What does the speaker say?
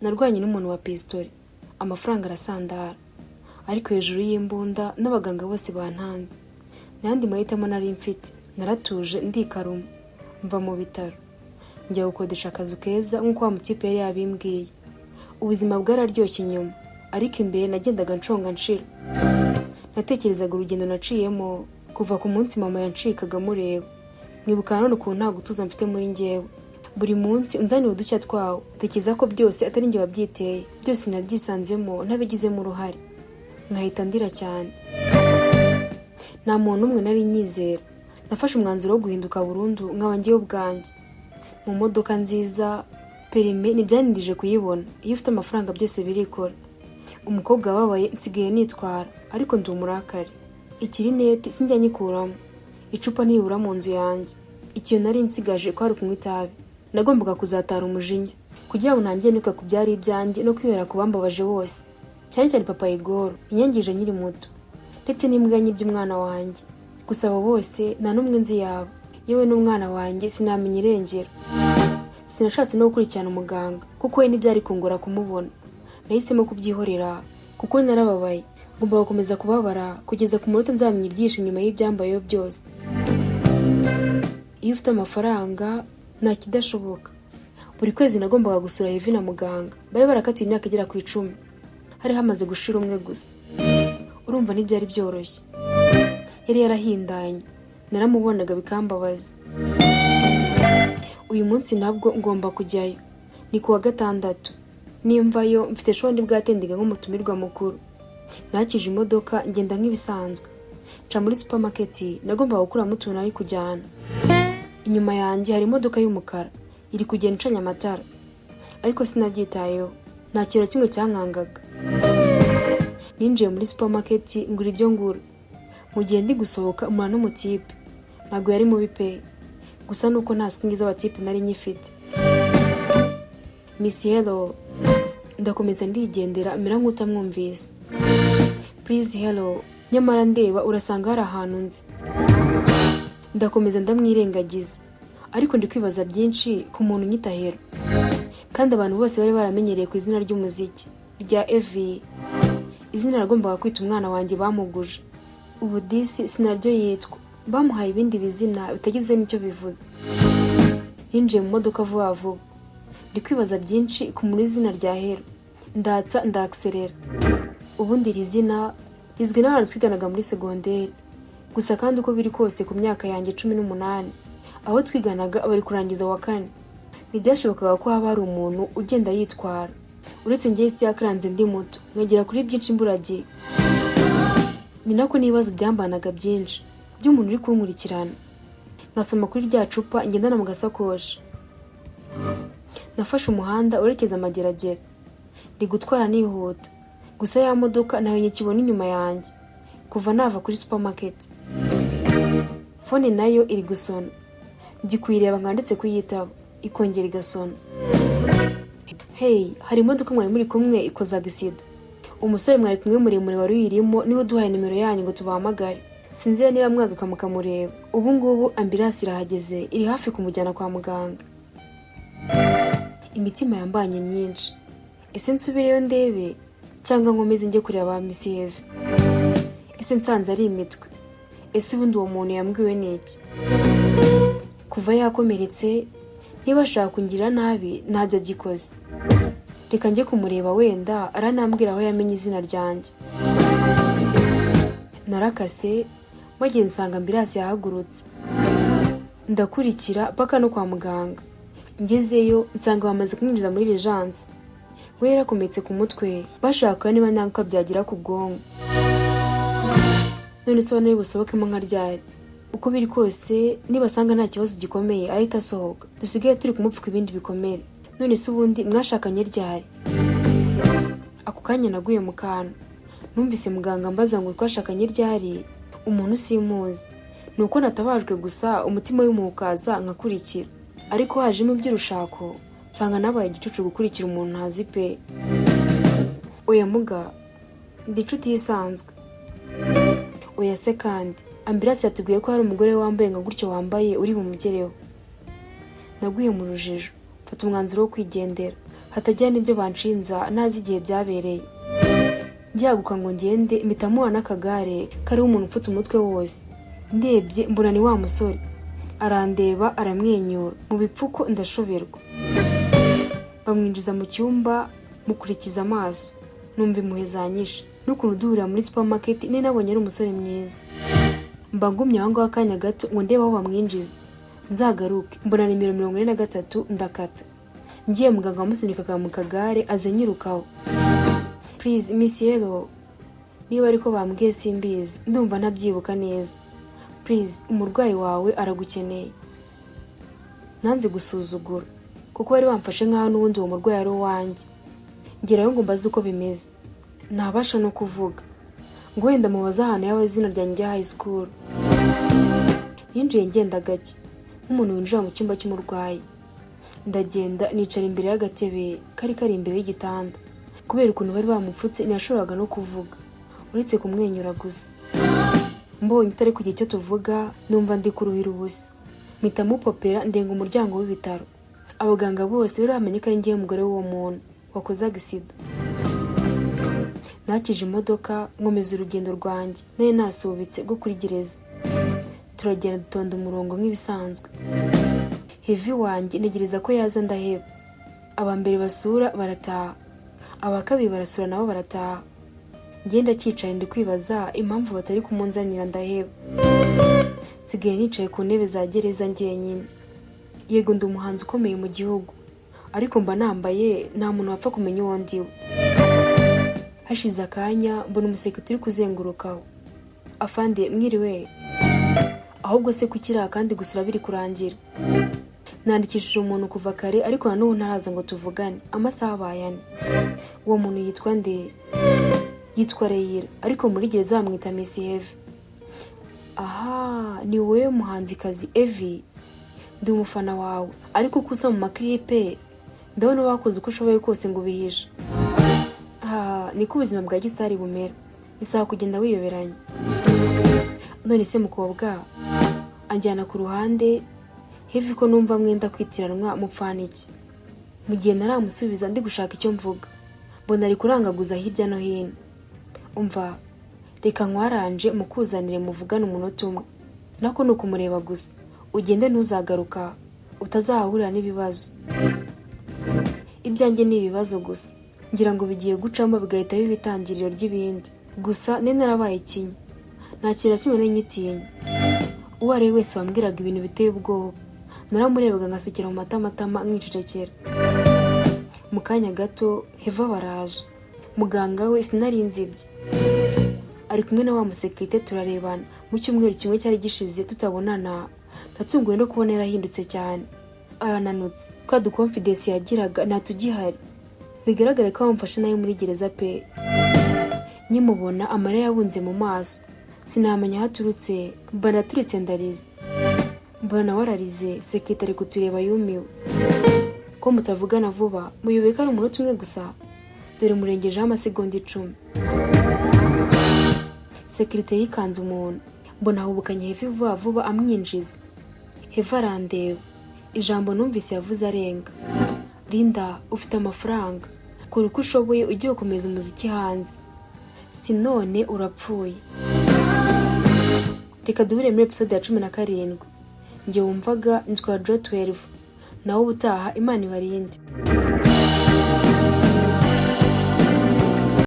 narwanye n'umuntu wa pistole, amafaranga arasandara, ariko hejuru y'imbunda n'abaganga bose bantanze. N'andi mahitamo nari mfite, naratuje ndikaruma, mva mu bitaro njya gukodesha akazu keza nk'uko wa mutipe yari yabimbwiye. Ubuzima bwararyoshye inyuma, ariko imbere nagendaga nshonga nshira. Natekerezaga urugendo naciyemo kuva ku munsi mama yancikaga mureba, nkibuka none ukuntu nta gutuza mfite muri njyewe. Buri munsi unzaniye udushya twawo, tekereza ko byose atari njye wabyiteye, byose nabyisanzemo ntabigizemo uruhare, nkahita ndira cyane. Nta muntu umwe nari nyizera. Nafashe umwanzuro wo guhinduka burundu nkaba njyewe ubwanjye. Mu modoka nziza, perime ntibyanindije kuyibona, iyo ufite amafaranga byose birikora. Umukobwa wababaye nsigaye nitwara, ariko ndi umurakari. Ikiri neti sinjya nyikuramo, icupa nibura mu nzu yanjye. Ikintu nari nsigaje ko ari kunywa itabi. Nagombaga kuzatara umujinya kugira ngo ntangiye nuka ku byari ibyanjye no kwihera ku bambabaje bose, cyane cyane papa Igoro inyangije nkiri muto, ndetse n'imbwa by'umwana wanjye. Gusa abo bose nta n'umwe nzi yabo, yewe n'umwana wanjye sinamenye irengero. Sinashatse no gukurikirana umuganga kuko we ntibyari kungora kumubona. Nahisemo kubyihorera kuko narababaye, ngomba gukomeza kubabara kugeza ku munota nzamenya ibyishe nyuma y'ibyambayeho byose. Iyo ufite amafaranga nta kidashoboka. Buri kwezi nagombaga gusura Heavy na muganga, bari barakatiye imyaka igera ku 10, hari hamaze gushira umwe gusa. Urumva ntibyari byoroshye, yari yarahindanye, naramubonaga bikambabaza. Uyu munsi nabwo ngomba kujyayo, ni kuwa gatandatu. Nimvayo mfite shondi bwatendiga nk'umutumirwa mukuru. Nakije imodoka ngenda nk'ibisanzwe, nca muri supermarket nagombaga gukuramo utuntu ari kujyana. Inyuma yanjye hari imodoka y'umukara iri kugenda icanya amatara, ariko sinabyitayeho, nta kintu kimwe cyankangaga. Ninjiye muri supermarket ngura ibyo ngura. Mu gihe ndi gusohoka umwana n'umutipe, ntabwo yari mubi pe, gusa nuko nta suku ngiza abatipe nari nyifite. Miss Hello, ndakomeza ndigendera mera nk'utamwumvise. Please hello, nyamara ndeba urasanga hari ahantu nzi. Ndakomeza ndamwirengagiza, ariko ndi kwibaza byinshi ku muntu nyitahera, kandi abantu bose bari baramenyereye ku izina ry'umuziki rya Evi. Izina nagombaga kwita umwana wanjye bamuguje. Ubu disi sinaryo yitwa, bamuhaye ibindi bizina bitagize n'icyo bivuze. Ninjiye mu modoka vuba vuba, ndi kwibaza byinshi ku muri izina rya Hero. Ndatsa ndakserera. Ubundi iri zina rizwi n'abantu twiganaga muri segonderi, gusa kandi uko biri kose ku myaka yanjye 18, aho twiganaga bari kurangiza wa 4. Ntibyashobokaga ko haba hari umuntu ugenda yitwara, uretse njye isi yakranze ndi muto, nkagera kuri byinshi imburagihe. Ni nako n'ibibazo byambanaga byinshi by'umuntu uri kunkurikirana. Nkasoma kuri rya cupa ngendana mu gasakoshi. Nafashe umuhanda urekeza Amageragere, ndi gutwara nihuta, gusa ya modoka nayo nyikibona inyuma yanjye kuva nava kuri supermarket. Phone nayo iri gusona, ndikwireba nkanditse kuyitaba, ikongera igasona. Hey, hari imodoka mwari muri kumwe ikoza gisida. Umusore mwari kumwe muremure wari uyirimo niwe duhaye nimero yanyu ngo tubahamagare. Sinzira niba mwagaruka mukamureba. Ubu ngubu ambulance irahageze, iri hafi kumujyana kwa muganga. Imitima yambanye myinshi. Ese nsubireyo ndebe cyangwa nkomeze njye kureba Miss Heavy? Ese nsanze ari imitwe? Ese ubundi uwo muntu yambwiwe n'iki? Kuva yakomeretse, niba ashaka kungira nabi ntabyo agikoze. Reka njye kumureba, wenda aranambwira aho yamenye izina ryanjye. Narakase, maze nsanga ambulance yahagurutse. Ndakurikira paka no kwa muganga. Ngezeyo nsanga bamaze kumwinjiza muri regence. We yarakometse ku mutwe, bashaka niba ntanka byagira ku bwonko. None so nari busobokemo nka ryari. Uko biri kose nibasanga nta kibazo gikomeye ahita asohoka, dusigaye turi kumupfuka ibindi bikomere. None se ubundi mwashakanye ryari? Ako kanya naguye mu kantu, numvise muganga mbaza ngo twashakanye ryari, umuntu simuzi. Nuko natabajwe gusa umutima w'umukaza nkakurikira, ariko hajemo by'urushako nsanga nabaye igicucu gukurikira umuntu ntazi pe. Oya muga, ndi inshuti isanzwe. Oya se kandi ambulance yatubwiye ko hari umugore wambaye nka gutyo wambaye uri bumugereho. Naguye mu rujijo, mfata umwanzuro wo kwigendera. hatajyana n'ibyo banshinza nazi igihe byabereye. Njyaguka ngo ngende mpitamuha n'akagare kariho umuntu upfutse umutwe wose. Ndebye mbona ni wa musore, arandeba aramwenyura, mu bipfuko ndashoberwa. Bamwinjiza mu cyumba mukurikiza amaso, numva impuhwe zanyishe n'ukuntu duhurira muri supermarket ni nabonye ari umusore mwiza. Mba ngumye aho ngaho akanya gato ngo ndebe aho bamwinjiza, nzagaruke mbona nimero 43 ndakata. Ngiye muganga wamusunikaga mu kagare azenyirukaho. Please Miss Yellow, niba ariko bambwiye simbizi, ndumva ntabyibuka neza. Please umurwayi wawe aragukeneye. Nanze gusuzugura kuko bari bamfashe nk'aho n'ubundi uwo murwayi ari uwanjye. Ngerayo ngo mbaze uko bimeze, ntabasha no kuvuga ngo wenda mubaza ahantu y'abazina ryanjye high school. Yinjiye ngenda gake nk'umuntu winjira mu cyumba cy'umurwayi. Ndagenda nicara imbere y'agatebe kari imbere y'igitanda. Kubera ukuntu bari bamupfutse ntiyashoboraga no kuvuga uretse kumwenyura gusa. Mbonye itari ku gihe cyo tuvuga numva ndi kuruhira ubusa, mpita mupopera ndenga umuryango w'ibitaro. Abaganga bose bari bamenye ko ari njye umugore w'uwo muntu wakoze agisida. Nakije imodoka nkomeza urugendo rwanjye naye nasubitse rwo kuri gereza. Turagenda dutonda umurongo nk'ibisanzwe. Heavy wanjye ntegereza ko yaza ndaheba. Abambere basura barataha, abakabiri barasura nabo barataha. Ngenda cyicaye ndi kwibaza impamvu batari kumunzanira ndaheba. Nsigaye nicaye ku ntebe za gereza njyenyine. Yego ndi umuhanzi ukomeye mu gihugu, ariko mba nambaye nta muntu wapfa kumenya uwo ndiwe. Hashize akanya mbona umusekirite uri kuzengurukaho. Afande mwiriwe, ahubwo se kukira kandi gusura biri kurangira. Nandikishije umuntu kuva kare ariko na n'ubu ntaraza ngo tuvugane, amasaha abayane. Uwo muntu yitwa nde? Yitwa Reyira, ariko muri gereza bamwita Miss Heavy. Aha, ni wowe muhanzikazi Evie. Ndi umufana wawe, ariko kusa mu maklipe ndabona wakoze uko ushoboye kose ngo bihishe. Niko ubuzima bwa gisitari bumera, bisaba kugenda wiyoberanya. None se mukobwa anjyana ku ruhande Heavy ko numva mwenda kwitiranwa mupfana iki? Mu gihe naramusubiza ndi gushaka icyo mvuga, mbona ari kurangaguza hirya no hino. Umva, reka nkwaranje mukuzanire muvugane umunota umwe. Nako ni ukumureba gusa, ugende ntuzagaruka utazahahurira n'ibibazo. Ibyanjye ni ibibazo gusa, ngira ngo bigiye gucamo bigahita bibitangiriro ry'ibindi. Gusa ne narabaye ikinya, nta kintu kimwe n'inyitinya. Uwo ari wese wambwiraga ibintu biteye ubwoba naramurebaga ngasekera mu matamatama nkicecekera. Mu kanya gato Heva baraje. Muganga we sinarinzi ibye, ari kumwe na wa musekirite turarebana. Mu cyumweru kimwe cyari gishize tutabonana, natunguwe no kubona yarahindutse cyane. Arananutse, kwa du confidence yagiraga natugihari. Bigaragara ko bamfashe nayo muri gereza pe. Nyimubona amarira yabunze mu maso, sinamenya haturutse, baraturitse ndarize. Mbona wararize, sekretari kutureba yumiwe. Ko mutavugana vuba, muyobeka ari umunota umwe gusa, dore murengejeho amasegonda 10. Sekretari yikanze umuntu, mbona ahubukanye Heavy vuba amwinjiza. Heavy arandeba, ijambo numvise yavuze arenga. Linda, ufite amafaranga, kora uko ushoboye ugiye gukomeza umuziki hanze, sinone urapfuye. Reka duhure muri episode ya 17. Njye wumvaga nitwa Jo 12, nawe ubutaha Imana ibarinde.